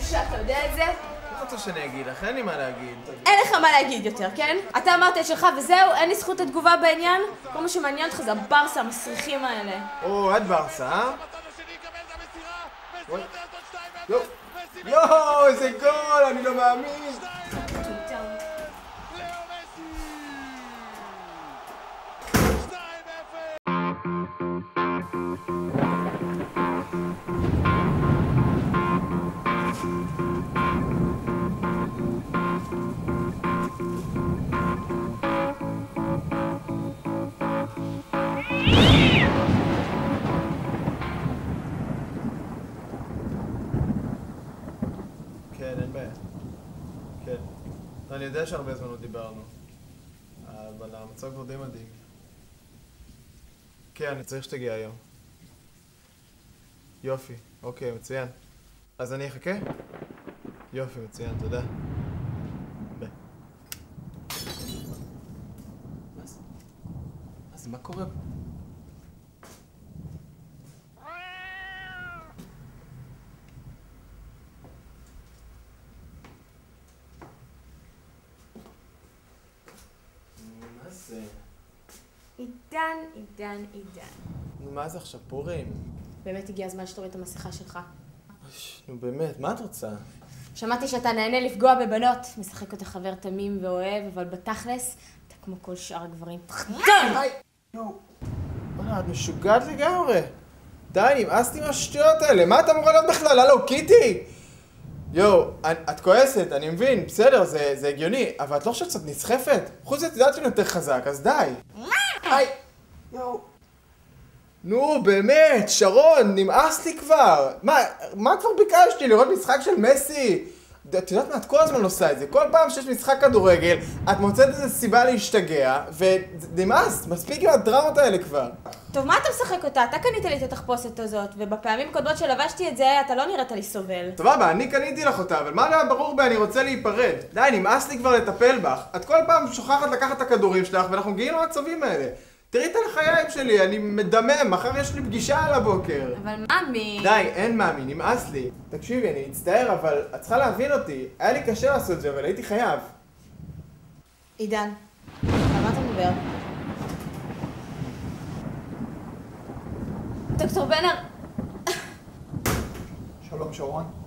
בושה, אתה יודע את זה? לא רוצה שאני אגיד לך, אין לי מה להגיד. אין לך מה להגיד יותר, כן? אתה אמרת את שלך וזהו, אין לי זכות התגובה בעניין? כל מה שמעניין אותך זה הברסה, המסריחים האלה. או, את ברסה, אה? יואו, איזה גול, אני לא מאמין. כן, אין בעיה. כן. אני יודע שהרבה זמן לא דיברנו, אבל המצב כבר די מדהים. כן, אני צריך שתגיע היום. יופי, אוקיי, מצוין. אז אני אחכה? יופי, מצוין, תודה. ביי. אז מה קורה? עידן. נו, מה זה עכשיו, פורים? באמת הגיע הזמן שתוריד את המסכה שלך. נו באמת, מה את רוצה? שמעתי שאתה נהנה לפגוע בבנות, משחק אותה חבר תמים ואוהב, אבל בתכלס, אתה כמו כל שאר הגברים. תחתון! יואו, וואלה, את משוגעת לגמרי. די, נמאסתי מהשטויות האלה, מה את אמורה להיות בכלל? הלו, קיטי! יואו, את כועסת, אני מבין, בסדר, זה הגיוני, אבל את לא חושבת קצת נסחפת? חוץ זה את יודעת שאני יותר חזק, אז די. היי! יואו. נו, באמת, שרון, נמאס לי כבר. מה כבר ביקשתי? לראות משחק של מסי? את יודעת מה, את כל הזמן עושה את זה. כל פעם שיש משחק כדורגל, את מוצאת איזו סיבה להשתגע, ונמאס, מספיק עם הדרמות האלה כבר. טוב, מה אתה משחק אותה? אתה קנית לי את התחפושת הזאת, ובפעמים קודמות שלבשתי את זה, אתה לא נראית לי סובל. טוב, אבא, אני קניתי לך אותה, אבל מה לא היה ברור בי, אני רוצה להיפרד. די, נמאס לי כבר לטפל בך. את כל פעם שוכחת לקחת את הכדורים שלך, ואנחנו מגיעים למצבים האלה. תראי את הלחיים שלי, אני מדמם, מחר יש לי פגישה על הבוקר. אבל מאמי... די, אין מאמי, נמאס לי. תקשיבי, אני מצטער, אבל את צריכה להבין אותי. היה לי קשה לעשות את זה, אבל הייתי חייב. עידן, על מה אתה מדבר? דוקטור בנר... שלום שרון.